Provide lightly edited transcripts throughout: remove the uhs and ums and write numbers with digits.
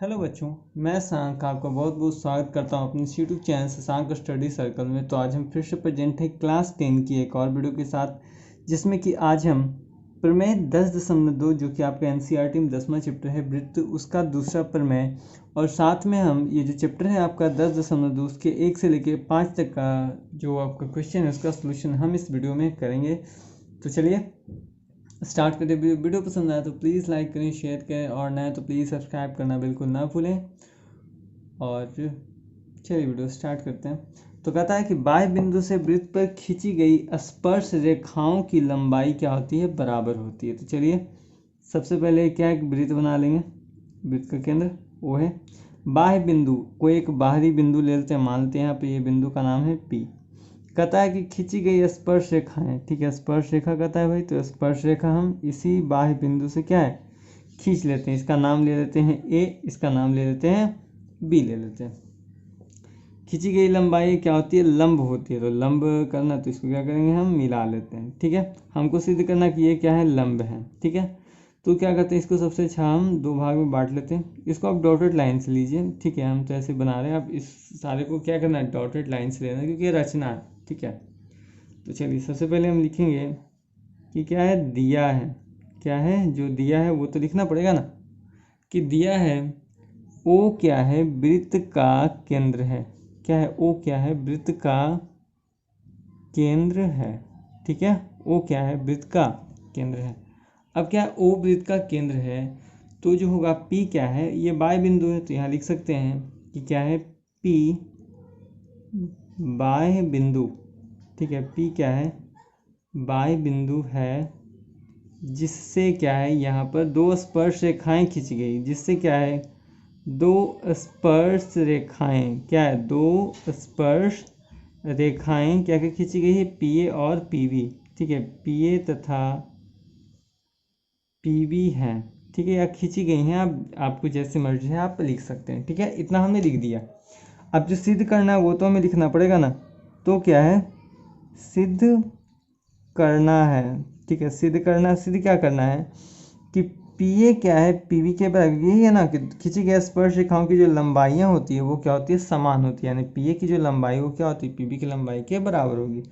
Hello बच्चों, मैं शशांक आपका बहुत बहुत स्वागत करता हूं अपने YouTube channel Shashank study circle में। तो आज हम फिर से प्रेजेंट है क्लास 10 की एक और वीडियो के साथ, जिसमें कि आज हम प्रमेय 10.2 जो कि आपका एनसीईआरटी में 10वां चैप्टर है वृत्त, उसका दूसरा प्रमेय, और साथ में हम ये जो चैप्टर है आपका 10.2 उसके 1 से लेकर 5 तक का जो आपका क्वेश्चन है उसका सोल्यूशन हम इस वीडियो में करेंगे। तो चलिए स्टार्ट करें। वीडियो पसंद आया तो प्लीज़ लाइक करें, शेयर करें, और नया तो प्लीज़ सब्सक्राइब करना बिल्कुल ना भूलें। और चलिए वीडियो स्टार्ट करते हैं। तो कहता है कि बाह्य बिंदु से वृत्त पर खींची गई स्पर्श रेखाओं की लंबाई क्या होती है, बराबर होती है। तो चलिए सबसे पहले क्या एक वृत्त बना लेंगे। वृत्त का केंद्र वो है बाह्य बिंदु, कोई एक बाहरी बिंदु ले लेते हैं, मानते हैं यहाँ पे ये बिंदु का नाम है पी। कहता है कि खींची गई स्पर्श रेखाएं, ठीक है, स्पर्श रेखा कहता है भाई, तो स्पर्श रेखा हम इसी बाह्य बिंदु से क्या है खींच लेते हैं। इसका नाम ले लेते हैं ए, इसका नाम ले लेते हैं बी, ले लेते हैं। खींची गई लंबाई क्या होती है, लंब होती है। तो लंब करना तो इसको क्या करेंगे, हम मिला लेते हैं, ठीक है। हमको सिद्ध करना कि ये क्या है, लंब है, ठीक है। तो क्या करते हैं, इसको सबसे अच्छा हम दो भाग में बांट लेते हैं। इसको आप डॉटेड लाइन से लीजिए, ठीक है, हम तो ऐसे बना रहे हैं। आप इस सारे को क्या करना है, डॉटेड लाइन से लेना है, क्योंकि ये रचना है, ठीक है। तो चलिए सबसे पहले हम लिखेंगे कि क्या है, दिया है। क्या है, जो दिया है वो तो लिखना पड़ेगा ना, कि दिया है ओ क्या है, वृत्त का केंद्र है। क्या है, ओ क्या है, वृत्त का केंद्र है, ठीक है। ओ क्या है, वृत्त का केंद्र है। अब क्या है, ओ वृत्त का केंद्र है, तो जो होगा पी क्या है, ये बाह्य बिंदु है, तो यहाँ लिख सकते हैं कि क्या है, पी बाह्य बिंदु, ठीक है। पी क्या है, बाह्य बिंदु है, जिससे क्या है यहाँ पर दो स्पर्श रेखाएं खींची गई, जिससे क्या है, दो स्पर्श रेखाएं, क्या है, दो स्पर्श रेखाएं क्या क्या खींची गई है, पी ए और पी बी, ठीक है। पी ए तथा पी बी हैं, ठीक है, या खींची गई हैं। आप आपको जैसे मर्जी है आप लिख सकते हैं, ठीक है। इतना हमने लिख दिया। अब जो सिद्ध करना है वो तो हमें लिखना पड़ेगा ना। तो क्या है, सिद्ध करना है, ठीक है। सिद्ध करना, सिद्ध क्या करना है कि पी ए क्या है, पी बी के बराबर। यही है ना कि खींची गई स्पर्श रेखाओं की जो लंबाइयाँ होती है वो क्या होती है, समान होती है। यानी पी ए की जो लंबाई वो क्या होती है, पी बी की लंबाई के बराबर होगी।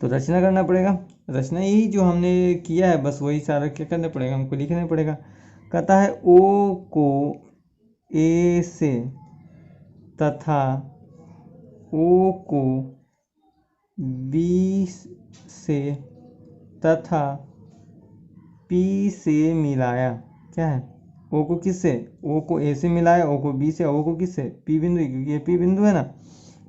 तो रचना करना पड़ेगा। रचना यही जो हमने किया है, बस वही सारा क्या करना पड़ेगा, हमको लिखना पड़ेगा। कहता है ओ को ए से तथा ओ को बी से तथा पी से मिलाया। क्या है, ओ को किससे, ओ को ए से मिलाया, ओ को बी से, ओ को किससे, पी बिंदु, क्योंकि ये पी बिंदु है ना,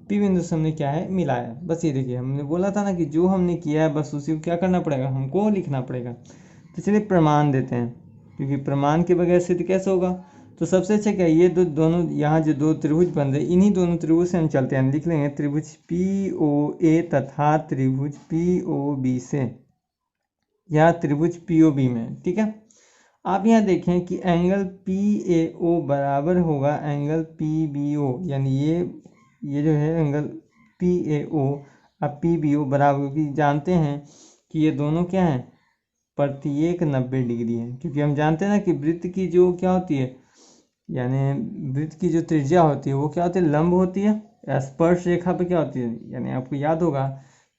पी बिंदु से हमने क्या है, मिलाया। बस ये देखिए, हमने बोला था ना कि जो हमने किया है बस उसी को क्या करना पड़ेगा, हमको लिखना पड़ेगा। तो चलिए प्रमाण देते हैं, क्योंकि प्रमाण के बगैर सिद्ध कैसे होगा। तो सबसे अच्छा क्या है, ये दोनों यहाँ जो दो त्रिभुज बन रहे, इन्हीं दोनों त्रिभुज से हम चलते हैं। लिख लेंगे त्रिभुज पी ओ ए तथा त्रिभुज पी ओ बी से, या त्रिभुज पी ओ बी में, ठीक है। आप यहाँ देखें कि एंगल पी ए ओ बराबर होगा एंगल पी बी ओ, यानी ये जो है एंगल पी ए ओ अब पी बी ओ बराबर, क्योंकि जानते हैं कि ये दोनों क्या हैं, प्रत्येक 90 डिग्री है। क्योंकि हम जानते हैं ना कि वृत्त की जो क्या होती है, यानी वृत्त की जो त्रिज्या होती है वो क्या होती है, लंब होती है। स्पर्श रेखा पे क्या होती है, यानी आपको याद होगा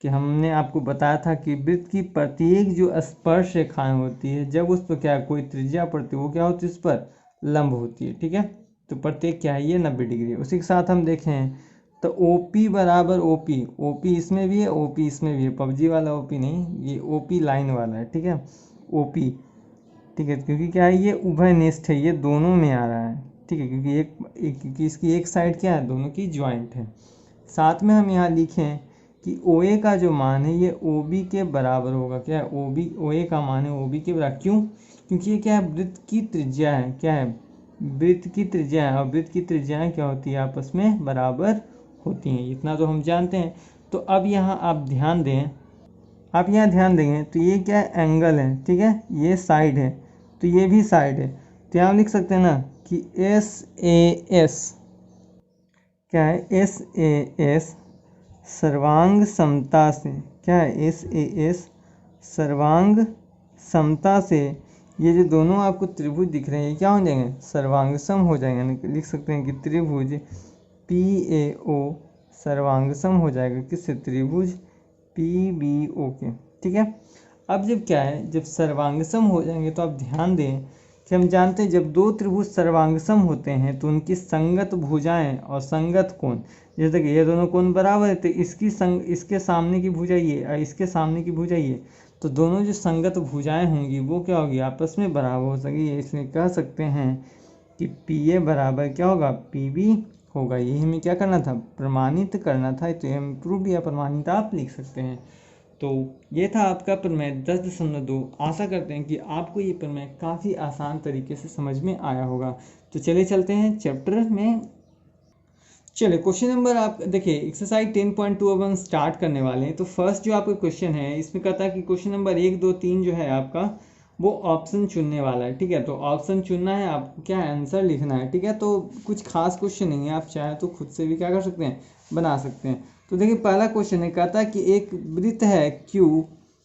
कि हमने आपको बताया था कि वृत्त की प्रत्येक जो स्पर्श रेखाएं होती है, जब उस पर क्या कोई त्रिज्या पड़ती है वो क्या होती है, उस पर लंब होती है, ठीक है। तो प्रत्येक क्या है, ये 90 डिग्री। उसी के साथ हम देखें तो ओ पी बराबर ओ पी, ओ पी इसमें भी है, ओ पी इसमें भी है, पबजी वाला ओ पी नहीं, ये ओ पी लाइन वाला है, ठीक है, ओ पी, ठीक है। क्योंकि क्या है, ये उभयनिष्ठ है, ये दोनों में आ रहा है, ठीक है। क्योंकि क्योंकि इसकी एक साइड क्या है, दोनों की ज्वाइंट है। साथ में हम यहाँ लिखें कि ओ ए का जो मान है ये ओ बी के बराबर होगा। क्या है, ओ बी, ओ ए का मान है ओ बी के बराबर। क्यों, क्योंकि ये क्या है, वृत्त की त्रिज्या है। क्या है, वृत्त की त्रिज्या है, और वृत्त की त्रिज्याएं क्या होती है, आपस में बराबर होती हैं। इतना तो हम जानते हैं। तो अब यहाँ आप ध्यान दें, आप यहाँ ध्यान देंगे तो ये क्या है, एंगल है, ठीक है, ये साइड है, तो ये भी साइड है। तो यहाँ लिख सकते हैं ना कि एस ए एस, क्या है, एस ए एस सर्वांग समता से, क्या है, एस ए एस सर्वांग समता से ये जो दोनों आपको त्रिभुज दिख रहे हैं ये क्या हो जाएंगे, सर्वांगसम हो जाएंगे। यानी लिख सकते हैं कि त्रिभुज PAO सर्वांगसम हो जाएगा किससे, त्रिभुज PBO के। ठीक है, अब जब क्या है, जब सर्वांगसम हो जाएंगे तो आप ध्यान दें कि हम जानते हैं जब दो त्रिभुज सर्वांगसम होते हैं तो उनकी संगत भुजाएं और संगत कोण, जैसे कि ये दोनों कोण बराबर है तो इसके सामने की भुजा ये और इसके सामने की भुजा ये, तो दोनों जो संगत भुजाएं होंगी वो क्या होगी, आपस में बराबर हो सकेगी। इसलिए कह सकते हैं कि PA बराबर क्या होगा, PB होगा। यही हमें क्या करना था, प्रमाणित करना था। तो ये हम प्रूफ या प्रमाणित आप लिख सकते हैं। तो ये था आपका प्रमेय 10.2। आशा करते हैं कि आपको ये प्रमेय काफ़ी आसान तरीके से समझ में आया होगा। तो चलिए चलते हैं चैप्टर में। चलिए क्वेश्चन नंबर आप देखिए, एक्सरसाइज 10.2 अब हम स्टार्ट करने वाले हैं। तो फर्स्ट जो आपका क्वेश्चन है इसमें कहता है कि क्वेश्चन नंबर 1, 2, 3 जो है आपका वो ऑप्शन चुनने वाला है। ठीक है, तो ऑप्शन चुनना है, आपको क्या आंसर लिखना है। ठीक है, तो कुछ खास क्वेश्चन नहीं है, आप चाहे तो खुद से भी क्या कर सकते हैं, बना सकते हैं। तो देखिए पहला क्वेश्चन है, कहता है कि एक वृत्त है Q,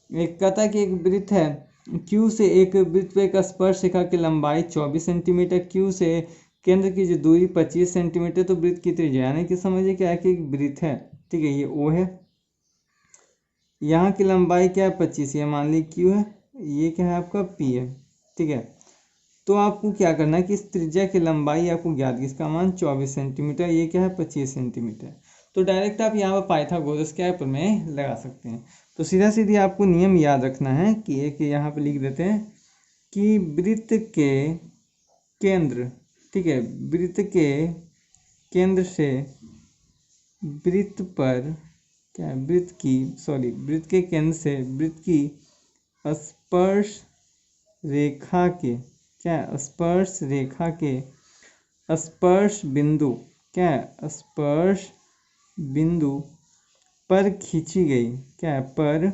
कहता है कि एक वृत्त है Q से एक वृत्त पे एक स्पर्श रेखा की लंबाई 24 सेंटीमीटर, Q से केंद्र की जो दूरी 25 सेंटीमीटर, तो वृत्त की त्रिज्या, यानी कि समझिए क्या है कि एक वृत्त है। ठीक है, ये O है, यहाँ की लंबाई क्या है 25, ये मान ली Q है, ये क्या है आपका P है। ठीक है, तो आपको क्या करना है कि इस त्रिज्या की लंबाई आपको ज्ञात, इसका मान 24 सेंटीमीटर, ये क्या है 25 सेंटीमीटर। तो डायरेक्ट आप यहाँ पर पाइथागोरस क्या है प्रमेय लगा सकते हैं। तो सीधा सीधी आपको नियम याद रखना है कि एक यहाँ पे लिख देते हैं कि वृत्त के केंद्र, ठीक है, वृत्त के केंद्र से वृत्त पर क्या है, वृत्त के केंद्र से वृत्त की स्पर्श रेखा के क्या है, स्पर्श रेखा के स्पर्श बिंदु क्या है, स्पर्श बिंदु पर खींची गई क्या है, पर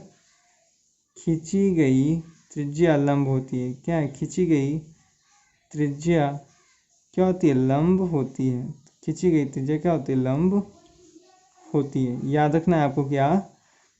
खींची गई त्रिज्या लंब होती है। क्या है, खींची गई त्रिज्या क्या होती है, लंब होती है। खींची गई त्रिज्या क्या होती है, लंब होती है। याद रखना है आपको क्या,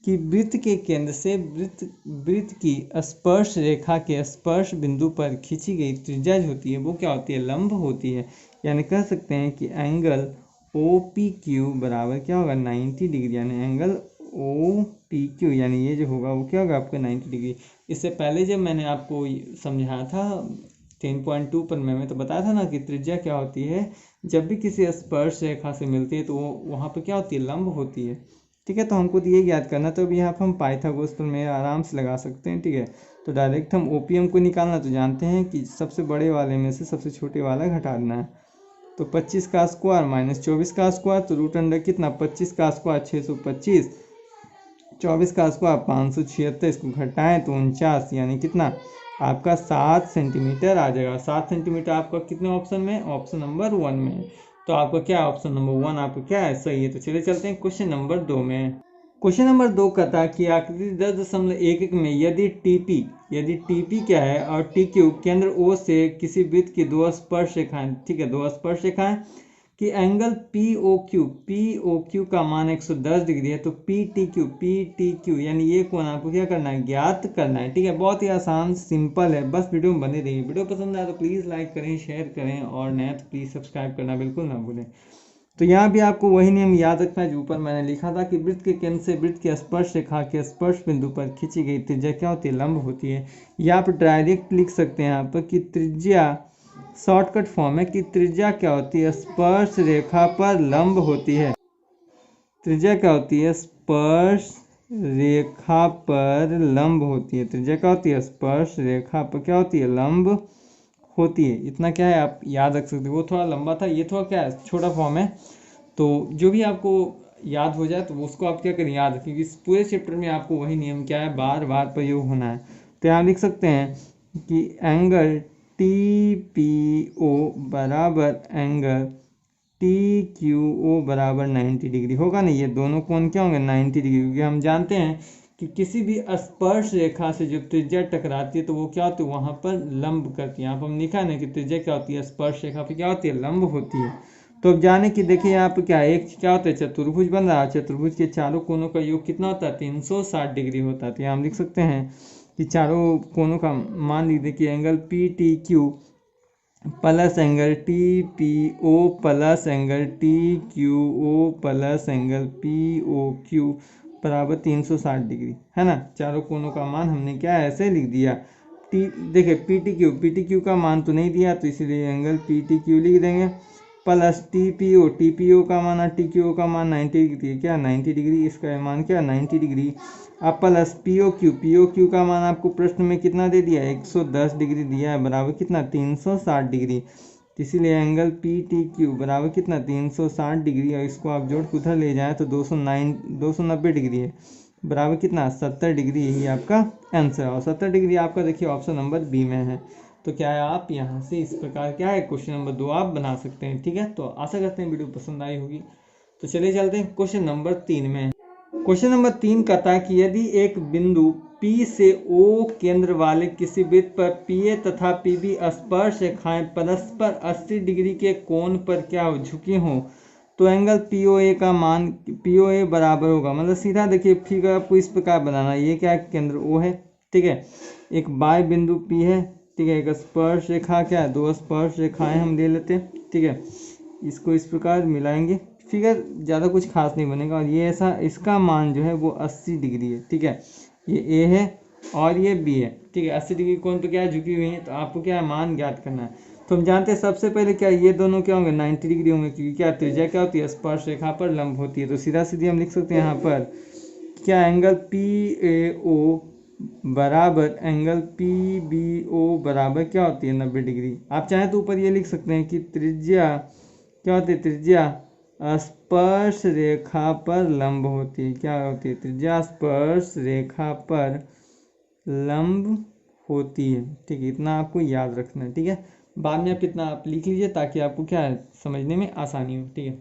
कि वृत्त के केंद्र से वृत्त की स्पर्श रेखा के स्पर्श बिंदु पर खींची गई त्रिज्या जो होती है वो क्या होती है, लंब होती है। यानी कह सकते हैं कि एंगल OPQ बराबर क्या होगा, 90 डिग्री। यानी एंगल OPQ यानी ये जो होगा वो क्या होगा आपका 90 डिग्री। इससे पहले जब मैंने आपको समझाया था 10.2 पर मैं तो बताया था ना कि त्रिज्या क्या होती है, जब भी किसी स्पर्श रेखा से मिलती है तो वो वहाँ पर क्या होती है, लंब होती है। ठीक है, तो हमको तो ये याद करना, तो अभी यहाँ पर हम पाइथागोरस प्रमेय आराम से लगा सकते हैं। ठीक है, तो डायरेक्ट हम OPM को निकालना, तो जानते हैं कि सबसे बड़े वाले में से सबसे छोटे वाला घटा देना है। तो 25 का स्क्वायर माइनस 24 का स्क्वायर, तो रूट अंडर कितना, 25 का स्क्वायर 625, 24 का स्क्वायर 576, इसको घटाएं तो 49, यानी कितना आपका 7 सेंटीमीटर आ जाएगा। 7 सेंटीमीटर आपका कितने ऑप्शन में, ऑप्शन नंबर 1 में। तो आपका क्या ऑप्शन नंबर 1 आपका क्या है, सही है। तो चलिए चलते हैं क्वेश्चन नंबर 2 में। क्वेश्चन नंबर 2 कहता है कि आकृति 10.11 में यदि TP क्या है और TQ केंद्र O से किसी वृत्त की दो स्पर्श रेखाएं, ठीक है, दो स्पर्श रेखाएं कि एंगल POQ का मान 110 डिग्री है, तो PTQ यानी ये कोण आपको क्या करना है, ज्ञात करना है। ठीक है, बहुत ही आसान सिंपल है, बस वीडियो में बने रहिए। वीडियो पसंद आए तो प्लीज़ लाइक करें, शेयर करें, और नया तो प्लीज़ सब्सक्राइब करना बिल्कुल ना भूलें। तो यहाँ भी आपको वही नियम याद रखना है जो ऊपर मैंने लिखा था कि वृत्त के केंद्र से वृत्त के स्पर्श रेखा के स्पर्श बिंदु पर खींची गई त्रिज्या क्या होती है, लंब होती है। या आप डायरेक्ट लिख सकते हैं यहाँ पर कि त्रिज्या, शॉर्टकट फॉर्म है कि त्रिज्या क्या होती है, स्पर्श रेखा पर लंब होती है। त्रिज्या क्या होती है, स्पर्श रेखा पर लंब होती है। त्रिज्या क्या होती है, स्पर्श रेखा पर क्या होती है, लंब होती है। इतना क्या है आप याद रख सकते हो। वो थोड़ा लंबा था, ये थोड़ा क्या है, छोटा फॉर्म है। तो जो भी आपको याद हो जाए तो उसको आप क्या करें, याद रखें। इस पूरे चैप्टर में आपको वही नियम क्या है, बार बार प्रयोग होना है। तो यहाँ लिख सकते हैं कि एंगल TPO बराबर एंगल TQO बराबर 90 डिग्री होगा ना। ये दोनों कोण क्या होंगे, 90 डिग्री, क्योंकि हम जानते हैं कि किसी भी स्पर्श रेखा से जब त्रिज्या टकराती है तो वो क्या होती है, वहाँ पर लंब करती है। यहाँ पर हम लिखा है ना कि त्रिज्या क्या होती है, स्पर्श रेखा पर क्या होती है, लंब होती है। तो अब जाने कि देखिए यहाँ पर क्या है, एक क्या होता है, चतुर्भुज बन रहा है। चतुर्भुज के चारों कोनों का योग कितना होता है, 360 डिग्री होता है। तो यहाँ हम लिख सकते हैं कि चारों कोनों का मान लिख दें कि angle P T Q plus angle T P O plus angle T Q O plus angle P O Q बराबर 360 डिग्री, है ना। चारों कोनों का मान हमने क्या ऐसे लिख दिया। टी देखिए पी टी क्यू का मान तो नहीं दिया, तो इसलिए एंगल पी टी क्यू लिख देंगे प्लस टी पी ओ का मान टी क्यू ओ का मान 90 डिग्री, क्या 90 डिग्री, इसका मान क्या 90 डिग्री। अब प्लस पी ओ क्यू का मान आपको प्रश्न में कितना दे दिया 110 डिग्री दिया है, बराबर कितना 360 डिग्री। तो इसीलिए एंगल पी टी क्यू बराबर कितना 360 डिग्री, और इसको आप जोड़ के उधर ले जाएं तो 290 डिग्री है, बराबर कितना 70 डिग्री। यही आपका आंसर है, और 70 डिग्री आपका देखिए ऑप्शन नंबर बी में है। तो क्या है, आप यहाँ से इस प्रकार क्या है क्वेश्चन नंबर 2 आप बना सकते हैं। ठीक है, तो आशा करते हैं वीडियो पसंद आई होगी। तो चलिए चलते हैं क्वेश्चन नंबर 3 में। क्वेश्चन नंबर 3 कहता है कि यदि एक बिंदु P से O केंद्र वाले किसी वृत्त पर PA तथा PB स्पर्श रेखाएं परस्पर 80 डिग्री के कोण पर क्या झुकी हों, तो एंगल POA का मान POA बराबर होगा, मतलब सीधा देखिए फिगर आपको इस प्रकार बनाना है। ये क्या है, केंद्र O है, ठीक है, एक बाह्य बिंदु P है, ठीक है, एक स्पर्श रेखा क्या है, दो स्पर्श रेखाएं हम ले लेते हैं, ठीक है, इसको इस प्रकार मिलाएंगे, फिगर ज़्यादा कुछ खास नहीं बनेगा। और ये ऐसा इसका मान जो है वो 80 डिग्री है, ठीक है, ये ए है और ये बी है, ठीक है, 80 डिग्री कोण पे क्या है झुकी हुई है, तो आपको क्या है मान ज्ञात करना है। तो हम जानते हैं सबसे पहले क्या ये दोनों क्या होंगे 90 डिग्री होंगे, क्योंकि क्या त्रिज्या क्या होती है स्पर्श रेखा पर लंब होती है। तो सीधा सीधी हम लिख सकते हैं यहाँ पर क्या एंगल पी ए ओ बराबर एंगल पी बी ओ बराबर क्या होती है 90 डिग्री। आप चाहें तो ऊपर ये लिख सकते हैं कि त्रिज्या क्या होती है, त्रिज्या स्पर्श रेखा पर लंब होती है, क्या होती है, त्रिज्या स्पर्श रेखा पर लंब होती है, ठीक है, इतना आपको याद रखना है। ठीक है, बाद में आप इतना आप लिख लीजिए ताकि आपको क्या है समझने में आसानी हो। ठीक है,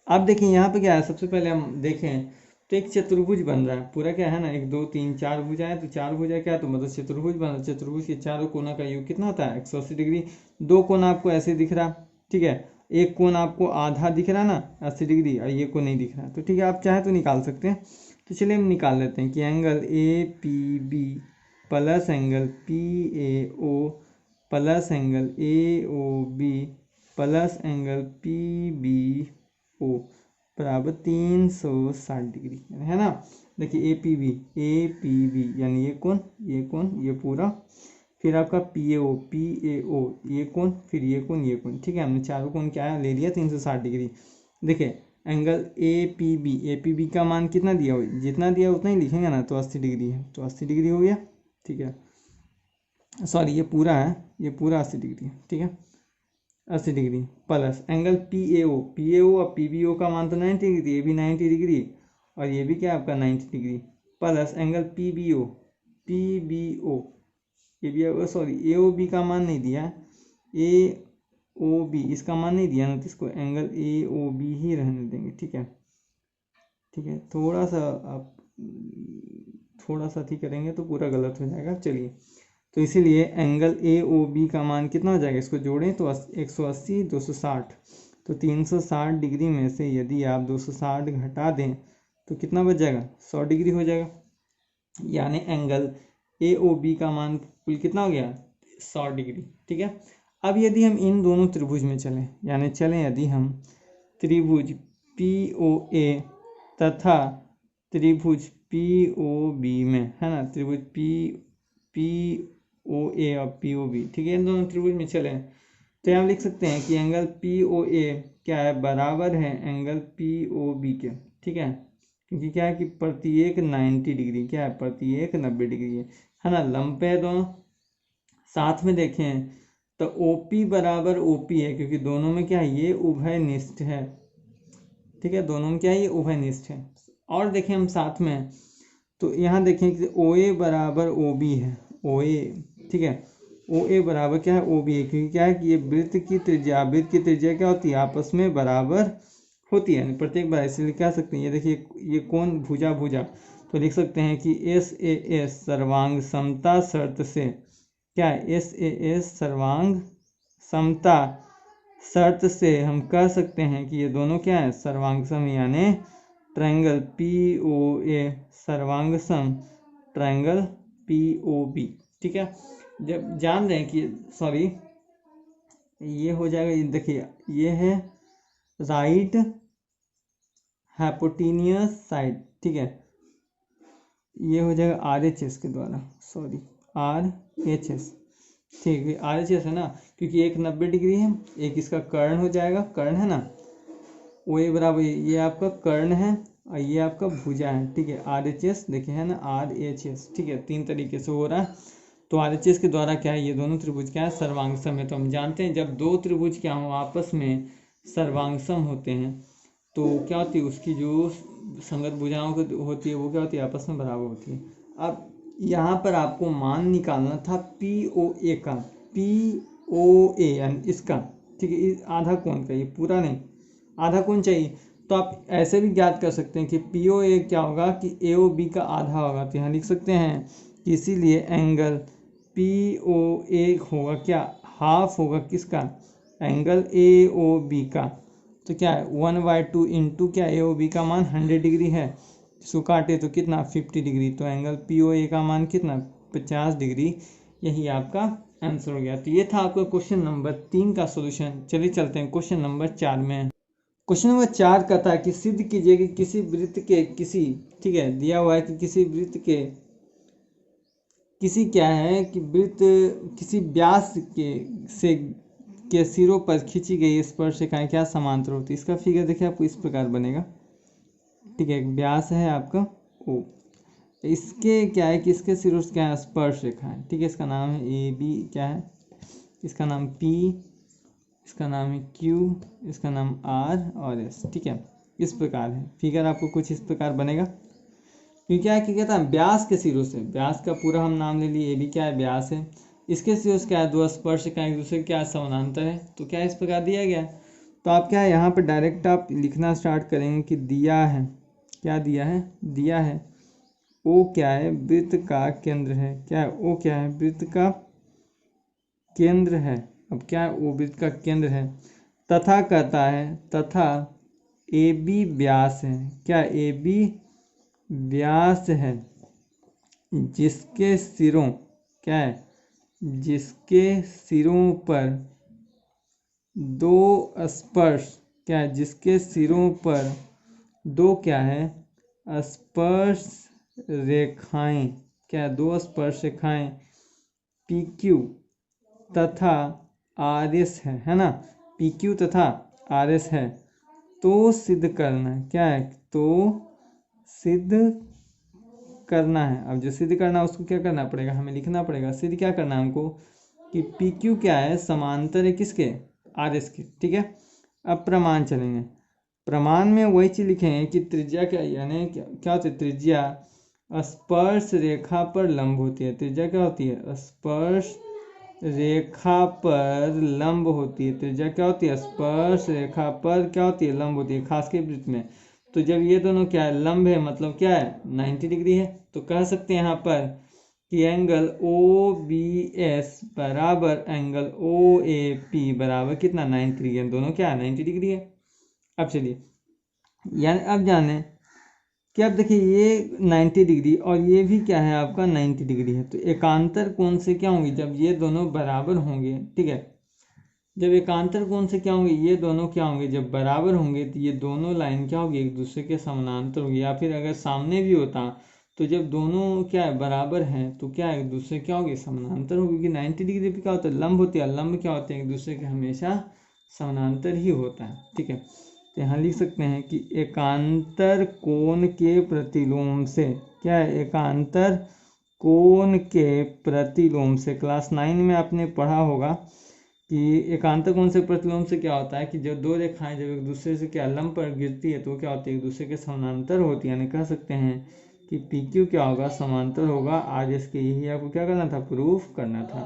अब देखिए यहाँ पे क्या है, सबसे पहले हम देखें तो एक चतुर्भुज बन रहा है पूरा, क्या है ना, 1 2 3 4 भुजा है, तो 4 भुजा क्या तो मतलब चतुर्भुज बन रहा है। चतुर्भुज के चारों कोना का योग कितना होता है 180 डिग्री। दो कोना आपको ऐसे दिख रहा, ठीक है, एक कोण आपको आधा दिख रहा ना 80 डिग्री, और ये कोण नहीं दिख रहा, तो ठीक है आप चाहे तो निकाल सकते हैं। तो चलिए हम निकाल लेते हैं कि angle A P B plus angle P A O plus angle A O B plus angle P B O बराबर 360 डिग्री, है ना। देखिए ए पी बी यानी ये कोण ये पूरा, फिर आपका पी ए ओ ये कोण, फिर ये कोण, ठीक है, हमने चारों कोण क्या ले लिया 360 डिग्री। देखिए एंगल ए पी बी का मान कितना दिया हो, जितना दिया उतना ही लिखेंगे ना, तो 80 डिग्री है, तो 80 डिग्री हो गया, ठीक है, सॉरी ये पूरा है, ये पूरा 80 डिग्री है, ठीक है, 80 degree plus angle P A O और पी बी ओ का मान तो 90 डिग्री, ये भी 90 डिग्री, और ये भी क्या आपका 90 degree plus angle P B O ये भी, सॉरी ए ओ बी का मान नहीं दिया, ए ओ बी इसका मान नहीं दिया ना, तो इसको एंगल ए ओ बी ही रहने देंगे, ठीक है, ठीक है, थोड़ा सा आप थोड़ा सा ठीक करेंगे तो पूरा गलत हो जाएगा। चलिए, तो इसीलिए एंगल ए ओ बी का मान कितना हो जाएगा, इसको जोड़ें तो 180 260, तो 360 डिग्री में से यदि आप 260 घटा दें तो कितना बच जाएगा 100 डिग्री हो जाएगा, यानी एंगल ए ओ बी का मान कुल कितना हो गया 100 डिग्री। ठीक है, अब यदि हम इन दोनों त्रिभुज में चलें, यानी चलें यदि हम त्रिभुज पी ओ ए तथा त्रिभुज पी ओ बी में, है ना, त्रिभुज पी ओ ए और पी ओ बी, ठीक है, इन दोनों त्रिभुज में चलें तो हम लिख सकते हैं कि एंगल पी ओ ए क्या है बराबर है एंगल पी ओ बी के, ठीक है, क्योंकि क्या है कि प्रत्येक 90 डिग्री क्या है, प्रत्येक 90 डिग्री है ना, लंब पे है दोनों। साथ में देखें तो OP बराबर OP है, क्योंकि दोनों में क्या है ये उभयनिष्ठ है, ठीक है, दोनों में क्या है ये उभयनिष्ठ है। और देखें हम साथ में तो यहाँ देखें कि OA बराबर OB है, OA, ठीक है, OA बराबर क्या है OB है, क्योंकि क्या है कि ये वृत्त की त्रिज्या क्या होती है आपस में बराबर होती है, प्रत्येक बार इसलिए कह सकते हैं। ये देखिए ये कौन भुजा तो लिख सकते हैं कि SAS सर्वांग समता शर्त से, क्या है SAS सर्वांग समता शर्त से हम कह सकते हैं कि ये दोनों क्या है सर्वांग सम, यानी ट्रायंगल POA सर्वांग सम ट्रायंगल POB, ठीक है। जब जान रहे हैं कि सॉरी ये हो जाएगा, देखिए ये है राइट हाइपोटेन्यूस साइड, ठीक है, ये हो जाएगा RHS के द्वारा, सॉरी RHS, ठीक है RHS है ना, क्योंकि एक 90 डिग्री है, एक इसका कर्ण हो जाएगा, कर्ण है ना, वो ये बराबर ये आपका कर्ण है और ये आपका भुजा है, ठीक है। RHS देखिए है ना RHS, ठीक है, 3 तरीके से हो रहा है। तो RHS के द्वारा क्या है, ये दोनों त्रिभुज क्या है, सर्वांगसम है। तो हम जानते हैं जब दो त्रिभुज क्या हो आपस में सर्वांगसम होते हैं तो क्या होती है, उसकी जो संगत भुजाओं होती है वो क्या होती है, आपस में बराबर होती है। अब यहाँ पर आपको मान निकालना था POA का, POA यानी इसका, ठीक है, आधा कोण का, ये पूरा नहीं, आधा कोण चाहिए। तो आप ऐसे भी ज्ञात कर सकते हैं कि POA क्या होगा कि AOB का आधा होगा। तो यहाँ लिख सकते हैं कि इसीलिए एंगल POA होगा क्या, हाफ होगा किसका, एंगल AOB का। तो क्या है 1/2 इंटू क्या AOB का मान 100 डिग्री है, इसको काटे तो कितना 50 डिग्री, तो एंगल POA का मान कितना 50 डिग्री। यही आपका आंसर हो गया। तो ये था आपका क्वेश्चन नंबर 3 का सॉल्यूशन। चलिए चलते हैं क्वेश्चन नंबर 4 में। क्वेश्चन नंबर 4 का था कि सिद्ध कीजिए कि किसी वृत्त के किसी, ठीक है, दिया हुआ है कि किसी वृत्त के किसी क्या है कि वृत्त किसी व्यास के सिरों पर खींची गई स्पर्शरेखाएं क्या समांतर होती है। इसका फिगर देखिए आपको इस प्रकार बनेगा, ठीक है, एक व्यास है आपका O, इसके क्या है कि इसके सिरों से क्या है स्पर्शरेखा है, ठीक है, इसका नाम है AB, क्या है इसका नाम P, इसका नाम है Q, इसका नाम R और S, ठीक है। इस प्रकार है फिगर, आपको कुछ इस प्रकार बनेगा। क्योंकि क्या है कि कहता है व्यास के सिरों से, व्यास का पूरा हम नाम ले लिए, AB क्या है व्यास है, इसके सिरों से क्या है दो स्पर्शरेखाएं एक दूसरे क्या समानांतर है, तो क्या इस प्रकार दिया गया। तो आप क्या है यहाँ पर डायरेक्ट आप लिखना स्टार्ट करेंगे कि दिया है, क्या दिया है, दिया है O क्या है वृत्त का केंद्र है, क्या है O क्या है वृत्त का केंद्र है। अब क्या है O वृत्त का केंद्र है, तथा कहता है तथा AB व्यास है, क्या AB व्यास है, जिसके सिरों क्या है, जिसके सिरों पर दो स्पर्श क्या है, जिसके सिरों पर दो क्या है स्पर्श रेखाएं, क्या है दो स्पर्श रेखाएं PQ तथा RS है ना, PQ तथा RS है। तो सिद्ध करना क्या है, तो सिद्ध करना है। अब जो सिद्ध करना है उसको क्या करना पड़ेगा, हमें लिखना पड़ेगा। सिद्ध क्या करना है हमको कि PQ क्या है समांतर है किसके, RS के, ठीक है। अब प्रमाण चलेंगे, प्रमाण में वही चीज लिखेंगे कि त्रिज्या क्या, यानी क्या होती है त्रिज्या स्पर्श रेखा पर लंब होती है। त्रिज्या क्या होती है, स्पर्श रेखा पर लंब होती है। त्रिज्या क्या होती है, स्पर्श रेखा पर क्या होती है, लंब होती है, खास के वृत्त में। तो जब ये दोनों क्या है लंब है, मतलब क्या है 90 डिग्री है, तो कह सकते हैं यहाँ पर कि एंगल OBS बराबर एंगल OAP बराबर कितना 90 डिग्री है, दोनों क्या है 90 डिग्री है। अब चलिए यानी अब जाने कि अब देखिए ये 90 डिग्री और ये भी क्या है आपका 90 डिग्री है, तो एकांतर कोण से क्या होंगे, जब ये दोनों बराबर होंगे, ठीक है, जब एकांतर कोण से क्या होंगे, ये दोनों क्या होंगे जब बराबर होंगे, तो ये दोनों लाइन क्या होगी एक दूसरे के समानांतर होगी। या फिर अगर सामने भी होता तो जब दोनों क्या है बराबर हैं तो क्या एक दूसरे क्या होगी समानांतर होगी, क्योंकि 90 डिग्री पे क्या होता है लंब होती है, लंब क्या होते हैं एक दूसरे के हमेशा समानांतर ही होता है, ठीक है। तो यहाँ लिख सकते हैं कि एकांतर कोण के प्रतिलोम से, क्या है एकांतर कोण के प्रतिलोम से, क्लास 9 में आपने पढ़ा होगा कि एकांतर कोण से प्रतिलोम से क्या होता है कि जब दो रेखाएं जब एक दूसरे से क्या लंब पर गिरती है तो क्या होती है एक दूसरे के समानांतर होती है, यानी कह सकते हैं कि PQ क्या होगा समांतर होगा RS के। यही आपको क्या करना था, प्रूफ करना था।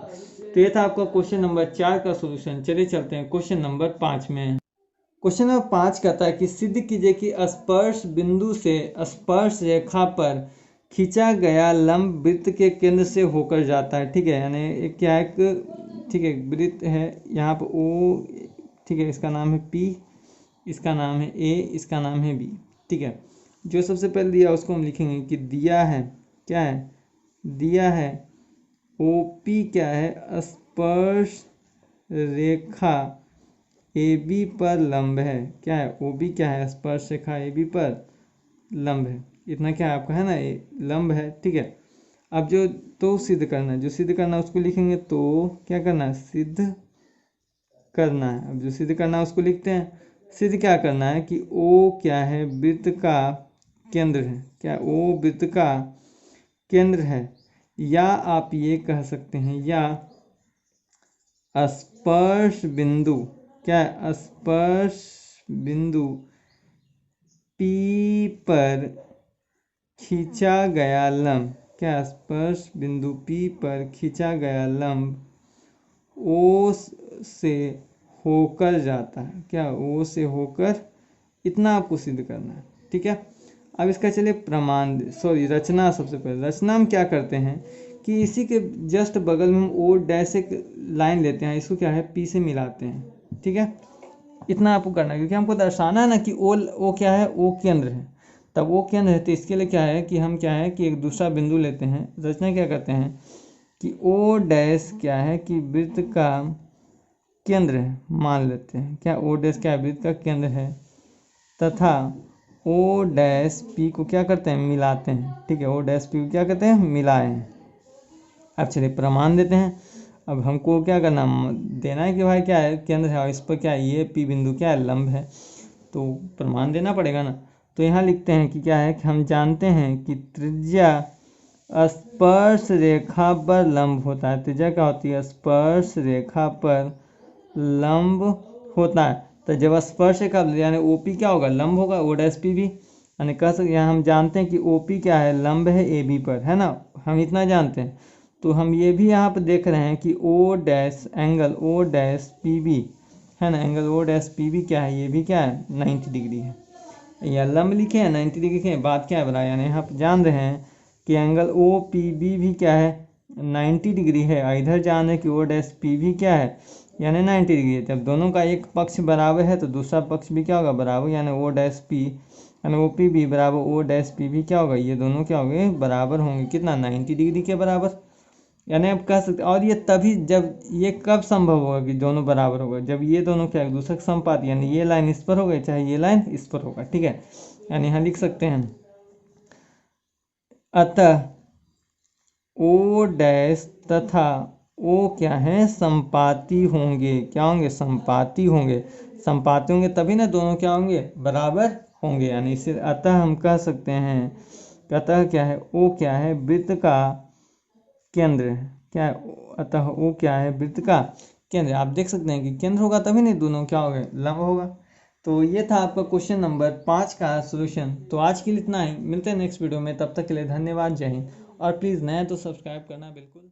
तो ये था आपका क्वेश्चन नंबर 4 का सोल्यूशन। चलिए चलते हैं क्वेश्चन नंबर 5 में। क्वेश्चन नंबर 5 कहता है कि सिद्ध कीजिए कि स्पर्श बिंदु से स्पर्श रेखा पर खींचा गया लंब वृत्त के केंद्र से होकर जाता है, ठीक है, यानी एक क्या एक, ठीक है, वृत्त है यहाँ पर O, ठीक है, इसका नाम है P, इसका नाम है A, इसका नाम है B, ठीक है। जो सबसे पहले दिया उसको हम लिखेंगे कि दिया है क्या है दिया है OP क्या है, स्पर्श रेखा AB पर लंब है। क्या है, OB क्या है, स्पर्श रेखा AB पर लंब है। इतना क्या है आपका, है ना, लंब है, ठीक है। अब जो तो सिद्ध करना है, जो सिद्ध करना है उसको लिखेंगे, तो क्या करना है, सिद्ध करना है। अब जो सिद्ध करना है उसको लिखते हैं। सिद्ध क्या करना है कि O क्या है, वृत्त का केंद्र है। क्या, O वृत्त का केंद्र है, या आप ये कह सकते हैं, या स्पर्श बिंदु, क्या है, स्पर्श बिंदु P पर खींचा गया लंब। क्या, स्पर्श बिंदु P पर खींचा गया लंब O से होकर जाता है। क्या, O से होकर, इतना आपको सिद्ध करना है, ठीक है। अब इसका चलिए प्रमाण, सॉरी रचना। सबसे पहले रचना हम क्या करते हैं कि इसी के जस्ट बगल में हम O' एक लाइन लेते हैं, इसको क्या है, P से मिलाते हैं, ठीक है। इतना आपको करना है, क्योंकि हमको दर्शाना है ना कि ओ क्या है, O केंद्र है। तब O केंद्र है तो इसके लिए क्या है कि हम क्या है कि एक दूसरा बिंदु लेते हैं। रचना क्या करते हैं कि O' क्या है कि वृत्त का केंद्र है, मान लेते हैं। क्या, O' क्या है, वृत्त का केंद्र है, तथा O' को क्या करते हैं, मिलाते हैं, ठीक है। O' को क्या करते हैं, मिलाए हैं। अब चलिए प्रमाण देते हैं। अब हमको क्या करना, देना है कि भाई क्या है, केंद्र है और इस पर क्या है, ये P बिंदु क्या है, लंब है, तो प्रमाण देना पड़ेगा ना। तो यहाँ लिखते हैं कि क्या है कि हम जानते हैं कि त्रिज्या स्पर्श रेखा पर लंब होता है। त्रिज्या क्या होती है, स्पर्श रेखा पर लंब होता है। तो जब स्पर्श रेखा यानी OP क्या होगा, लंब होगा, O' भी, यानी कह सकते हैं हम जानते हैं कि OP क्या है, लंब है AB पर, है ना, हम इतना जानते हैं। तो हम ये भी यहाँ पर देख रहे हैं कि एंगल O'PB है ना, एंगल O'PB क्या है, ये भी क्या है, 90 डिग्री है। या लंब लिखे हैं, 90 डिग्री लिखे हैं, बात क्या है बता, यानी यहाँ पर जान रहे हैं कि एंगल OPB भी क्या है, 90 डिग्री है। इधर जान रहे हैं कि O'PB क्या है, यानी 90 डिग्री है। जब दोनों का एक पक्ष बराबर है तो दूसरा पक्ष भी क्या होगा, बराबर, यानी O'P यानी OPB बराबर O'PB क्या होगा, ये दोनों क्या होंगे, बराबर होंगे। कितना, 90 डिग्री के बराबर। यानी आप कह सकते, और ये तभी, जब ये कब संभव होगा कि दोनों बराबर होगा, जब ये दोनों क्या एक दूसरे के समपात, यानी ये लाइन इस पर होगा चाहे ये लाइन इस पर होगा, ठीक है। यानी यहाँ लिख सकते हैं, अतः O' तथा O क्या है, संपाती होंगे। क्या होंगे, संपाती होंगे। संपाती होंगे तभी ना दोनों क्या होंगे, बराबर होंगे। यानी इसे अतः हम कह सकते हैं, अतः क्या है, O क्या है, वृत्त का केंद्र है। क्या है, अतः O क्या है, वृत्त का केंद्र। आप देख सकते हैं कि केंद्र होगा तभी नहीं दोनों क्या होंगे, लंब होगा। तो ये था आपका क्वेश्चन नंबर 5 का सॉल्यूशन। तो आज के लिए इतना ही, मिलते हैं नेक्स्ट वीडियो में, तब तक के लिए धन्यवाद, जय हिंद। और प्लीज़ नया तो सब्सक्राइब करना बिल्कुल